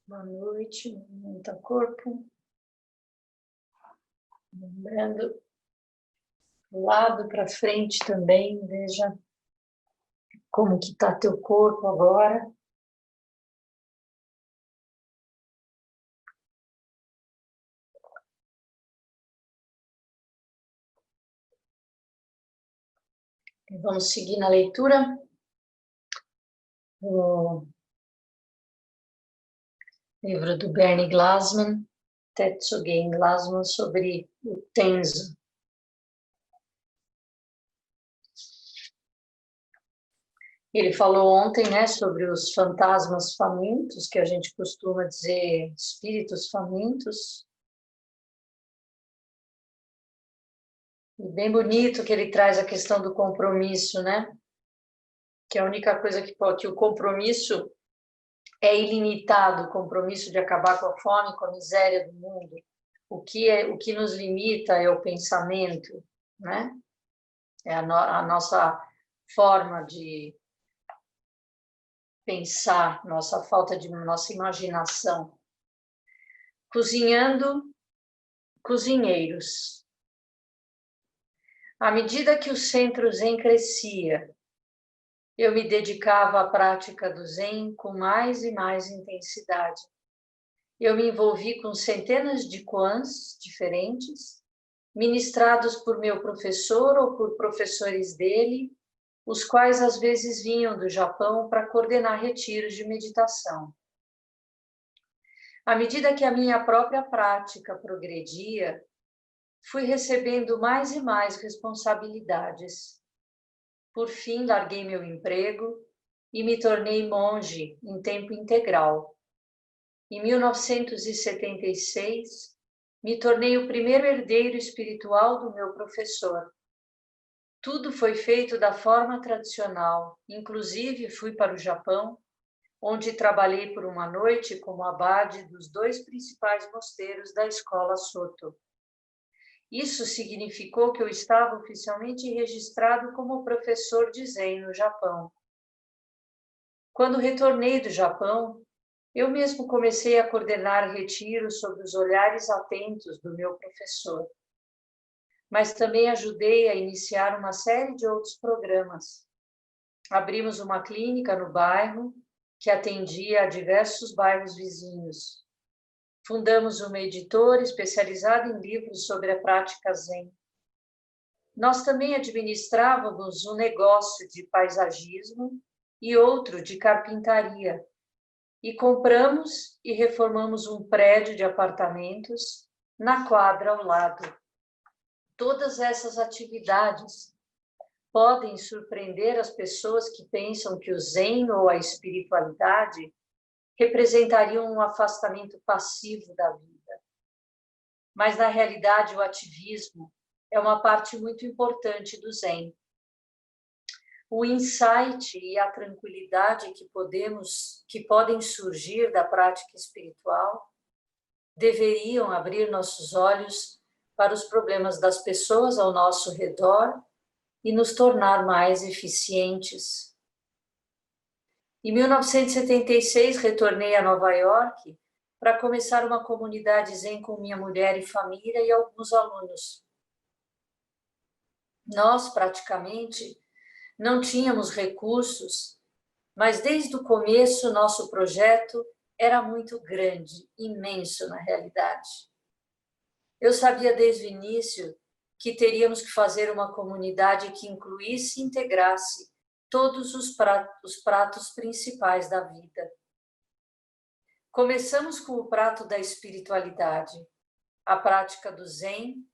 Boa noite, movimenta o corpo, lembrando, lado para frente também, veja como que está teu corpo agora. E vamos seguir na leitura. O livro do Bernie Glassman, Tetsugen Glassman, sobre o Tenzo. Ele falou ontem, né, sobre os fantasmas famintos, que a gente costuma dizer espíritos famintos. E bem bonito que ele traz a questão do compromisso, né? Que a única coisa que o compromisso é ilimitado, o compromisso de acabar com a fome, com a miséria do mundo. O que nos limita é o pensamento, né? É a nossa forma de pensar, nossa imaginação. Cozinhando cozinheiros. À medida que o centro Zen crescia, eu me dedicava à prática do Zen com mais e mais intensidade. Eu me envolvi com centenas de kwans diferentes, ministrados por meu professor ou por professores dele, os quais às vezes vinham do Japão para coordenar retiros de meditação. À medida que a minha própria prática progredia, fui recebendo mais e mais responsabilidades. Por fim, larguei meu emprego e me tornei monge em tempo integral. Em 1976, me tornei o primeiro herdeiro espiritual do meu professor. Tudo foi feito da forma tradicional, inclusive fui para o Japão, onde trabalhei por uma noite como abade dos 2 principais mosteiros da escola Soto. Isso significou que eu estava oficialmente registrado como professor de Zen no Japão. Quando retornei do Japão, eu mesmo comecei a coordenar retiros sob os olhares atentos do meu professor. Mas também ajudei a iniciar uma série de outros programas. Abrimos uma clínica no bairro que atendia a diversos bairros vizinhos. Fundamos uma editora especializada em livros sobre a prática Zen. Nós também administrávamos um negócio de paisagismo e outro de carpintaria. E compramos e reformamos um prédio de apartamentos na quadra ao lado. Todas essas atividades podem surpreender as pessoas que pensam que o Zen ou a espiritualidade representariam um afastamento passivo da vida. Mas, na realidade, o ativismo é uma parte muito importante do Zen. O insight e a tranquilidade que podem surgir da prática espiritual deveriam abrir nossos olhos para os problemas das pessoas ao nosso redor e nos tornar mais eficientes. Em 1976, retornei a Nova York para começar uma comunidade Zen com minha mulher e família e alguns alunos. Nós, praticamente, não tínhamos recursos, mas desde o começo nosso projeto era muito grande, imenso na realidade. Eu sabia desde o início que teríamos que fazer uma comunidade que incluísse e integrasse todos os pratos principais da vida. Começamos com o prato da espiritualidade. A prática do Zen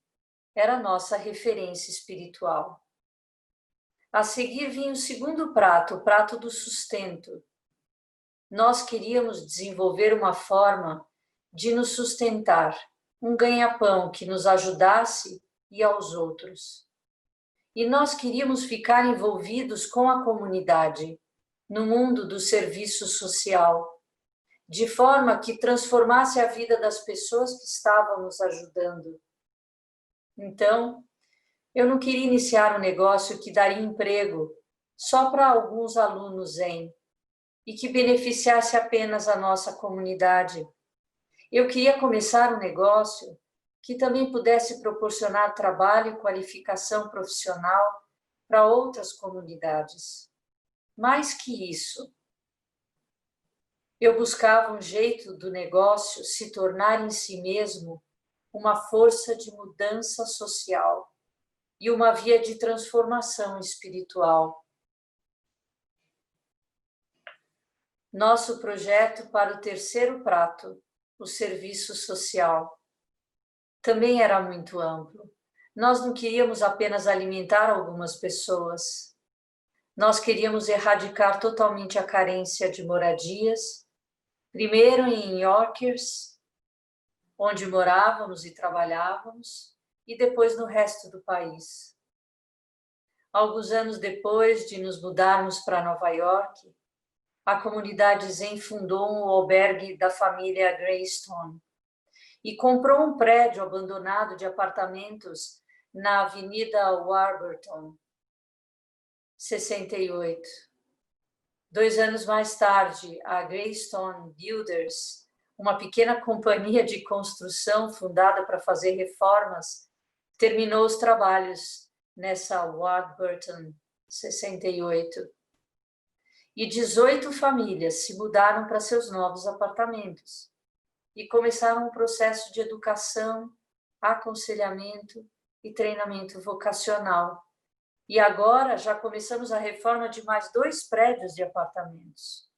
era nossa referência espiritual. A seguir vinha o segundo prato, o prato do sustento. Nós queríamos desenvolver uma forma de nos sustentar, um ganha-pão que nos ajudasse e aos outros. E nós queríamos ficar envolvidos com a comunidade, no mundo do serviço social, de forma que transformasse a vida das pessoas que estávamos ajudando. Então, eu não queria iniciar um negócio que daria emprego só para alguns alunos Zen. e que beneficiasse apenas a nossa comunidade. Eu queria começar um negócio que também pudesse proporcionar trabalho e qualificação profissional para outras comunidades. Mais que isso, eu buscava um jeito do negócio se tornar em si mesmo uma força de mudança social e uma via de transformação espiritual. Nosso projeto para o terceiro prato, o serviço social, também era muito amplo. Nós não queríamos apenas alimentar algumas pessoas. Nós queríamos erradicar totalmente a carência de moradias, primeiro em Yorkers, onde morávamos e trabalhávamos, e depois no resto do país. Alguns anos depois de nos mudarmos para Nova York, a comunidade Zen fundou um albergue da família Greystone e comprou um prédio abandonado de apartamentos na Avenida Warburton, 68. 2 anos mais tarde, a Greystone Builders, uma pequena companhia de construção fundada para fazer reformas, terminou os trabalhos nessa Warburton, 68. E 18 famílias se mudaram para seus novos apartamentos e começaram um processo de educação, aconselhamento e treinamento vocacional. E agora já começamos a reforma de mais 2 prédios de apartamentos.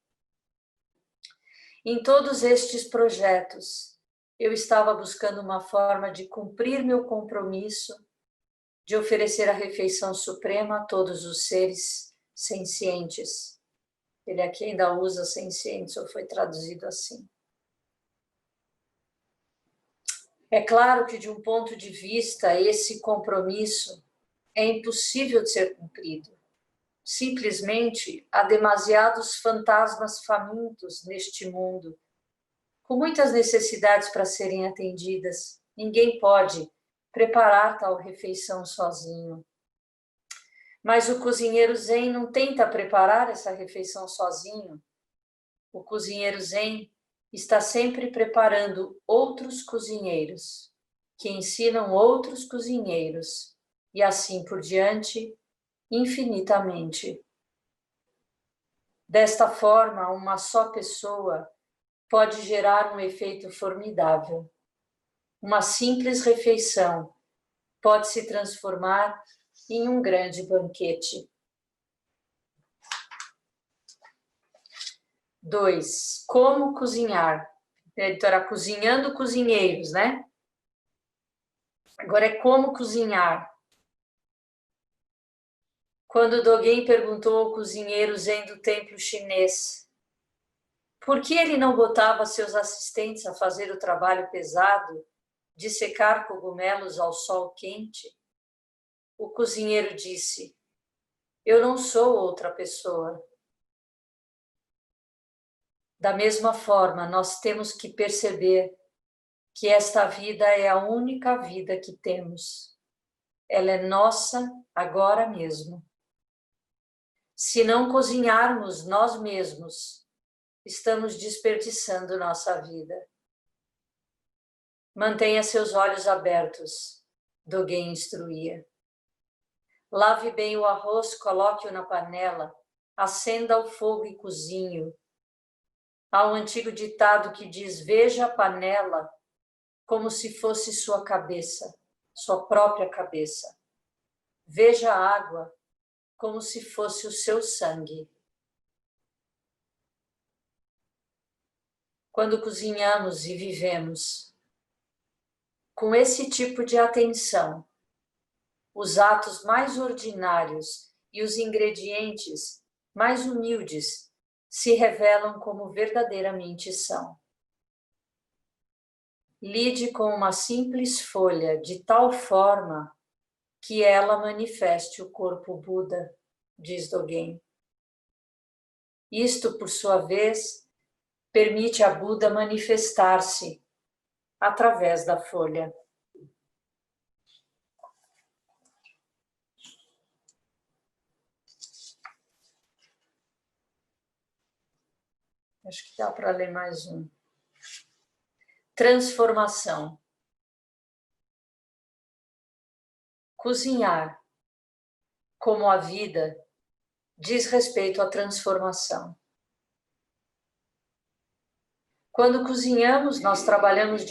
Em todos estes projetos, eu estava buscando uma forma de cumprir meu compromisso de oferecer a refeição suprema a todos os seres sencientes. Ele aqui ainda usa sencientes, ou foi traduzido assim. É claro que, de um ponto de vista, esse compromisso é impossível de ser cumprido. Simplesmente há demasiados fantasmas famintos neste mundo, com muitas necessidades para serem atendidas. Ninguém pode preparar tal refeição sozinho. Mas o cozinheiro Zen não tenta preparar essa refeição sozinho. O cozinheiro Zen está sempre preparando outros cozinheiros, que ensinam outros cozinheiros, e assim por diante, infinitamente. Desta forma, uma só pessoa pode gerar um efeito formidável. Uma simples refeição pode se transformar em um grande banquete. 2. Como cozinhar? Então, era cozinhando cozinheiros, né? Agora é como cozinhar. Quando Dogen perguntou ao cozinheiro Zen do templo chinês por que ele não botava seus assistentes a fazer o trabalho pesado de secar cogumelos ao sol quente, o cozinheiro disse: eu não sou outra pessoa. Da mesma forma, nós temos que perceber que esta vida é a única vida que temos. Ela é nossa agora mesmo. Se não cozinharmos nós mesmos, estamos desperdiçando nossa vida. Mantenha seus olhos abertos, Dogen instruía. Lave bem o arroz, coloque-o na panela, acenda o fogo e cozinhe-o. Há um antigo ditado que diz: veja a panela como se fosse sua cabeça, sua própria cabeça. Veja a água como se fosse o seu sangue. Quando cozinhamos e vivemos com esse tipo de atenção, os atos mais ordinários e os ingredientes mais humildes se revelam como verdadeiramente são. Lide com uma simples folha de tal forma que ela manifeste o corpo Buda, diz Dogen. Isto, por sua vez, permite a Buda manifestar-se através da folha. Acho que dá para ler mais um. Transformação. Cozinhar, como a vida, diz respeito à transformação. Quando cozinhamos, nós trabalhamos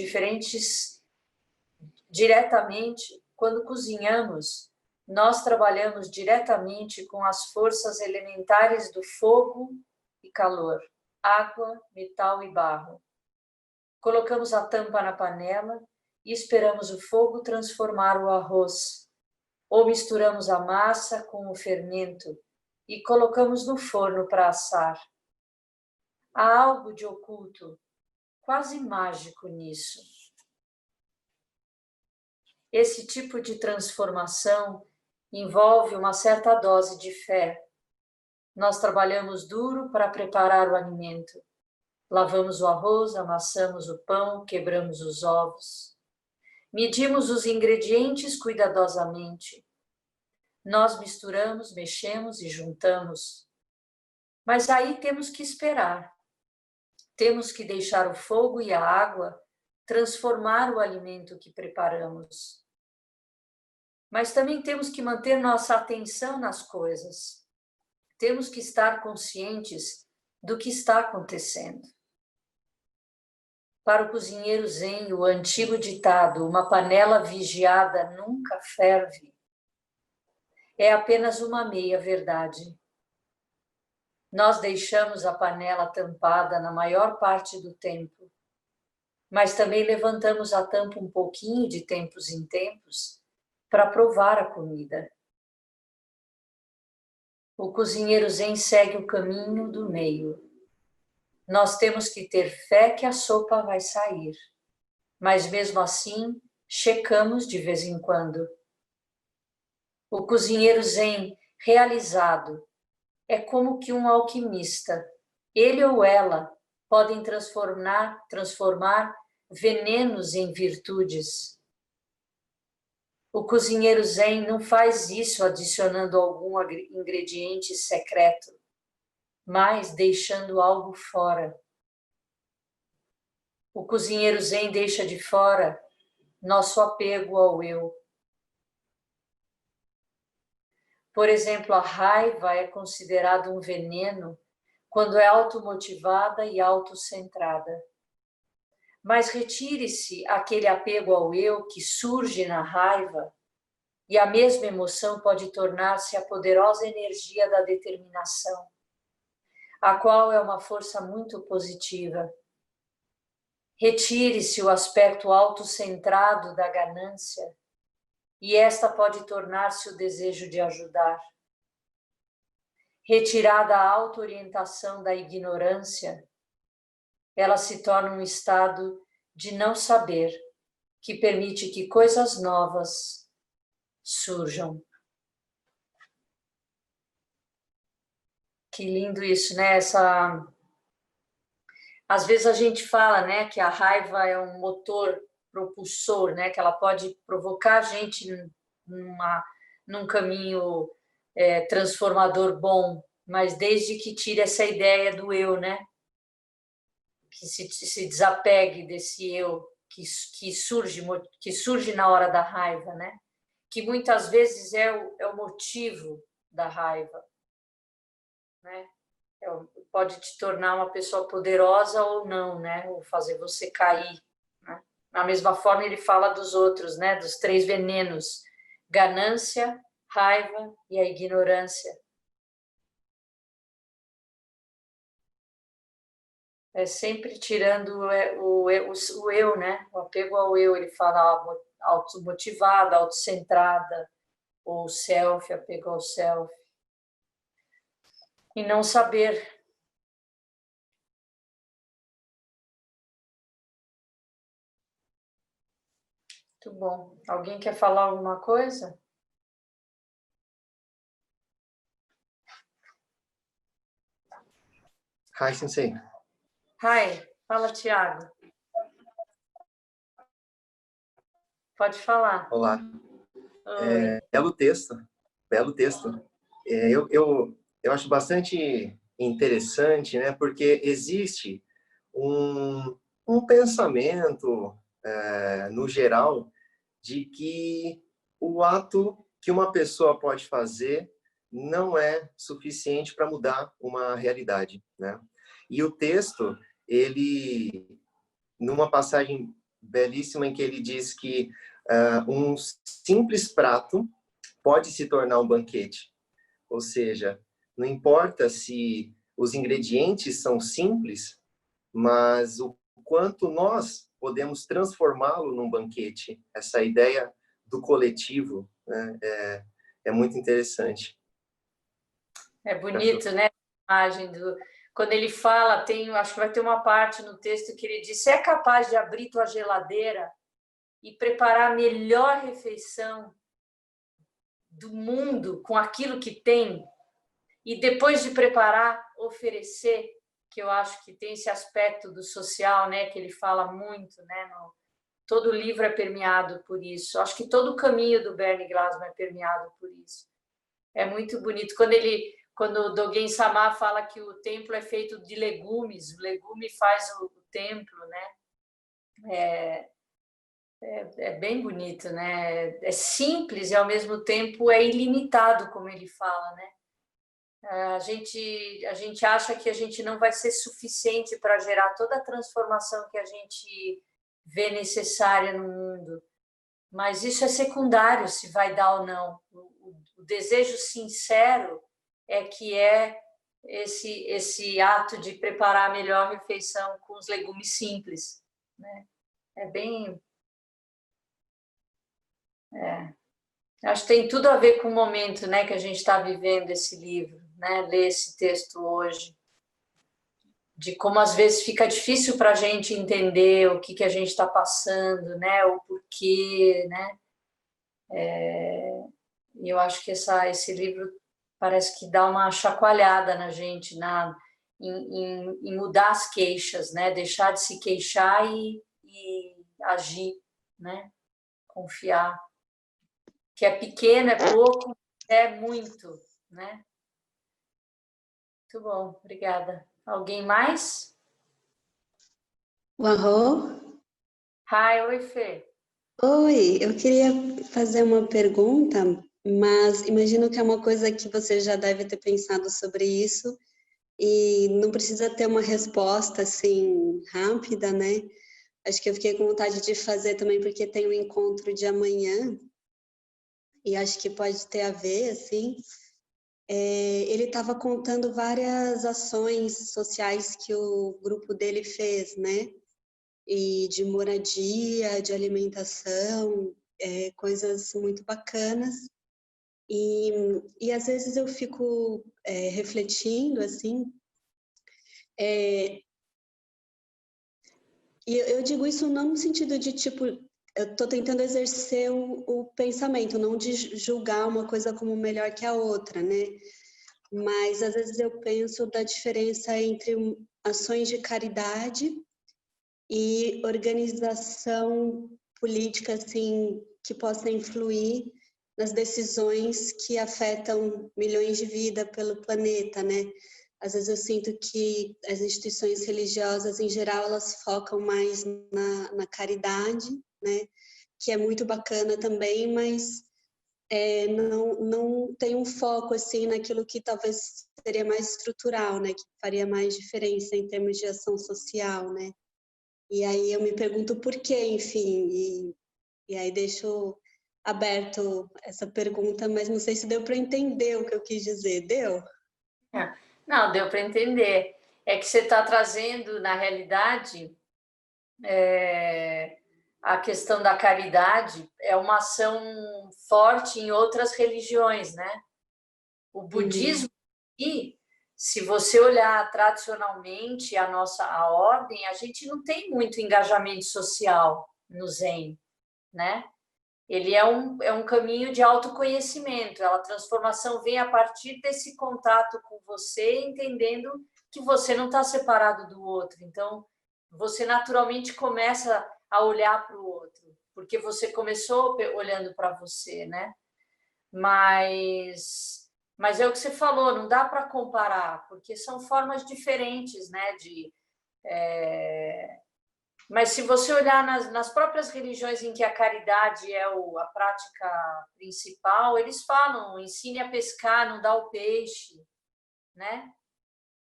diretamente. Quando cozinhamos, nós trabalhamos diretamente com as forças elementares do fogo e calor, água, metal e barro. Colocamos a tampa na panela e esperamos o fogo transformar o arroz. Ou misturamos a massa com o fermento e colocamos no forno para assar. Há algo de oculto, quase mágico nisso. Esse tipo de transformação envolve uma certa dose de fé. Nós trabalhamos duro para preparar o alimento. Lavamos o arroz, amassamos o pão, quebramos os ovos. Medimos os ingredientes cuidadosamente. Nós misturamos, mexemos e juntamos. Mas aí temos que esperar. Temos que deixar o fogo e a água transformar o alimento que preparamos. Mas também temos que manter nossa atenção nas coisas. Temos que estar conscientes do que está acontecendo. Para o cozinheiro zen, o antigo ditado, uma panela vigiada nunca ferve, é apenas uma meia-verdade. Nós deixamos a panela tampada na maior parte do tempo, mas também levantamos a tampa um pouquinho de tempos em tempos para provar a comida. O cozinheiro zen segue o caminho do meio. Nós temos que ter fé que a sopa vai sair, mas mesmo assim, checamos de vez em quando. O cozinheiro zen realizado é como que um alquimista. Ele ou ela podem transformar venenos em virtudes. O cozinheiro zen não faz isso adicionando algum ingrediente secreto, mas deixando algo fora. O cozinheiro zen deixa de fora nosso apego ao eu. Por exemplo, a raiva é considerada um veneno quando é automotivada e autocentrada. Mas retire-se aquele apego ao eu que surge na raiva e a mesma emoção pode tornar-se a poderosa energia da determinação, a qual é uma força muito positiva. Retire-se o aspecto autocentrado da ganância e esta pode tornar-se o desejo de ajudar. Retirada a auto-orientação da ignorância, ela se torna um estado de não saber, que permite que coisas novas surjam. Que lindo isso, né? Às vezes a gente fala, né, que a raiva é um motor propulsor, né, que ela pode provocar a gente num caminho transformador bom, mas desde que tire essa ideia do eu, né? Que se desapegue desse eu que surge na hora da raiva, né? Que muitas vezes é o motivo da raiva, né? Pode te tornar uma pessoa poderosa ou não, né? Ou fazer você cair, né? Da mesma forma ele fala dos outros, né? Dos 3 venenos: ganância, raiva e a ignorância. É sempre tirando o eu, né? O apego ao eu. Ele fala automotivada, autocentrada, ou self, apego ao self. E não saber. Muito bom. Alguém quer falar alguma coisa? Hi, Sensei. Hi, fala, Thiago. Pode falar. Olá. Belo texto, belo texto. Eu acho bastante interessante, né? Porque existe um pensamento, no geral, de que o ato que uma pessoa pode fazer não é suficiente para mudar uma realidade, né? E o texto, ele, numa passagem belíssima em que ele diz que um simples prato pode se tornar um banquete. Ou seja, não importa se os ingredientes são simples, mas o quanto nós podemos transformá-lo num banquete. Essa ideia do coletivo, né, é muito interessante. É bonito, né? A imagem quando ele fala, acho que vai ter uma parte no texto que ele diz: "Você é capaz de abrir tua geladeira e preparar a melhor refeição do mundo com aquilo que tem, e depois de preparar, oferecer", que eu acho que tem esse aspecto do social, né, que ele fala muito, né, todo o livro é permeado por isso. Acho que todo o caminho do Bernie Glassman é permeado por isso. É muito bonito quando o Dogen Sama fala que o templo é feito de legumes, o legume faz o templo, né? É bem bonito, né? É simples e ao mesmo tempo é ilimitado, como ele fala, né? A gente acha que a gente não vai ser suficiente para gerar toda a transformação que a gente vê necessária no mundo, mas isso é secundário, se vai dar ou não. O desejo sincero é esse ato de preparar a melhor refeição com os legumes simples, né? É bem... Acho que tem tudo a ver com o momento, né, que a gente está vivendo esse livro, né? Ler esse texto hoje, de como às vezes fica difícil para a gente entender o que a gente está passando, né? O porquê, né? E eu acho que esse livro parece que dá uma chacoalhada na gente, em mudar as queixas, né? Deixar de se queixar e agir, né? Confiar. Que é pequeno, é pouco, é muito, né? Muito bom, obrigada. Alguém mais? Uau! Oi, Fê. Oi, eu queria fazer uma pergunta, mas imagino que é uma coisa que você já deve ter pensado sobre isso e não precisa ter uma resposta assim rápida, né? Acho que eu fiquei com vontade de fazer também porque tem um encontro de amanhã e acho que pode ter a ver, assim. Ele estava contando várias ações sociais que o grupo dele fez, né? E de moradia, de alimentação, coisas muito bacanas. E às vezes eu fico refletindo, assim, e eu digo isso não no sentido de, tipo, eu estou tentando exercer o pensamento, não de julgar uma coisa como melhor que a outra, né? Mas às vezes eu penso da diferença entre ações de caridade e organização política, assim, que possa influir nas decisões que afetam milhões de vidas pelo planeta, né? Às vezes eu sinto que as instituições religiosas, em geral, elas focam mais na caridade, né? Que é muito bacana também, mas não tem um foco assim naquilo que talvez seria mais estrutural, né? Que faria mais diferença em termos de ação social, né? E aí eu me pergunto por quê, enfim, e aí deixo aberto essa pergunta, mas não sei se deu para entender o que eu quis dizer, deu? Não, deu para entender. É que você está trazendo, na realidade, a questão da caridade é uma ação forte em outras religiões, né? O budismo, e se você olhar tradicionalmente a ordem, a gente não tem muito engajamento social no Zen, né? Ele é um caminho de autoconhecimento, a transformação vem a partir desse contato com você, entendendo que você não está separado do outro. Então, você naturalmente começa a olhar para o outro, porque você começou olhando para você, né? Mas Mas é o que você falou, não dá para comparar, porque são formas diferentes, né? Mas se você olhar nas próprias religiões em que a caridade é a prática principal, eles falam, ensine a pescar, não dá o peixe, né?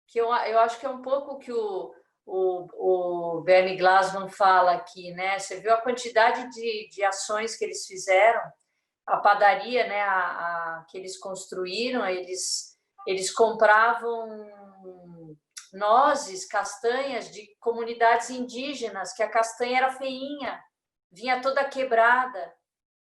Que eu acho que é um pouco o que o Bernie Glassman fala aqui, né? Você viu a quantidade de ações que eles fizeram, a padaria, né? Que eles construíram, eles compravam nozes, castanhas de comunidades indígenas, que a castanha era feinha, vinha toda quebrada,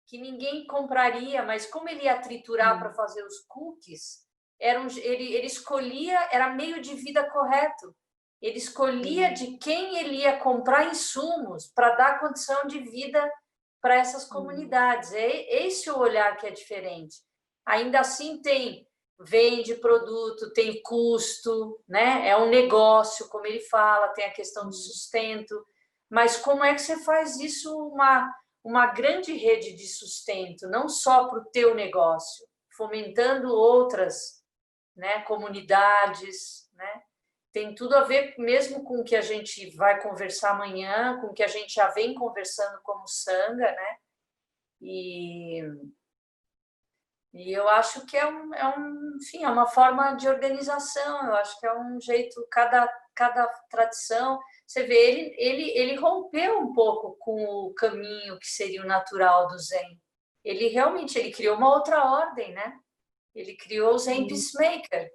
que ninguém compraria, mas como ele ia triturar para fazer os cookies, ele escolhia, era meio de vida correto. Ele escolhia de quem ele ia comprar insumos para dar condição de vida para essas comunidades. É esse o olhar que é diferente. Ainda assim vende produto, tem custo, né? É um negócio, como ele fala, tem a questão do sustento. Mas como é que você faz isso uma grande rede de sustento, não só para o teu negócio, fomentando outras, né, comunidades, né? Tem tudo a ver mesmo com o que a gente vai conversar amanhã, com o que a gente já vem conversando como Sangha, né? E eu acho que enfim, é uma forma de organização, eu acho que é um jeito, cada tradição, você vê, ele rompeu um pouco com o caminho que seria o natural do Zen. Ele realmente criou uma outra ordem, né? Ele criou o Zen Peacemaker,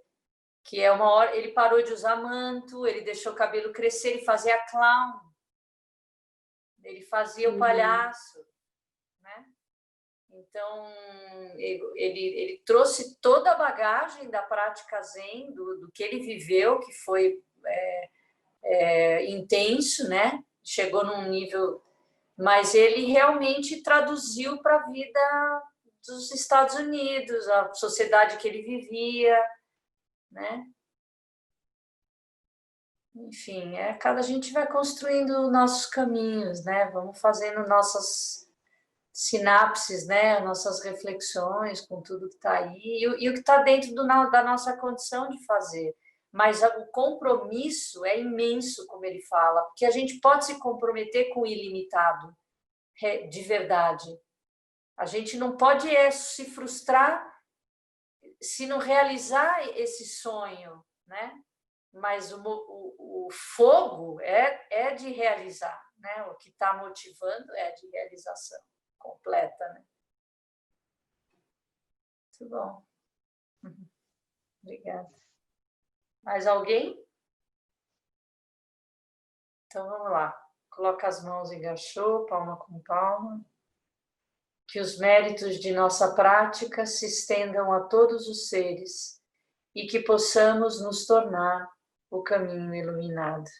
que é uma hora, ele parou de usar manto, ele deixou o cabelo crescer, ele fazia clown, ele fazia o palhaço, né? Então, ele trouxe toda a bagagem da prática Zen, do que ele viveu, que foi intenso, né? Chegou num nível... Mas ele realmente traduziu para a vida dos Estados Unidos, a sociedade que ele vivia, né? Enfim, cada gente vai construindo nossos caminhos, né? Vamos fazendo nossas sinapses, né? Nossas reflexões com tudo que está aí e o que está dentro da nossa condição de fazer. Mas o compromisso é imenso, como ele fala, porque a gente pode se comprometer com o ilimitado, de verdade. A gente não pode se frustrar se não realizar esse sonho, né? Mas o fogo é de realizar, né? O que está motivando é de realização completa, né? Muito bom. Obrigada. Mais alguém? Então, vamos lá. Coloca as mãos em gachô, palma com palma. Que os méritos de nossa prática se estendam a todos os seres e que possamos nos tornar o caminho iluminado.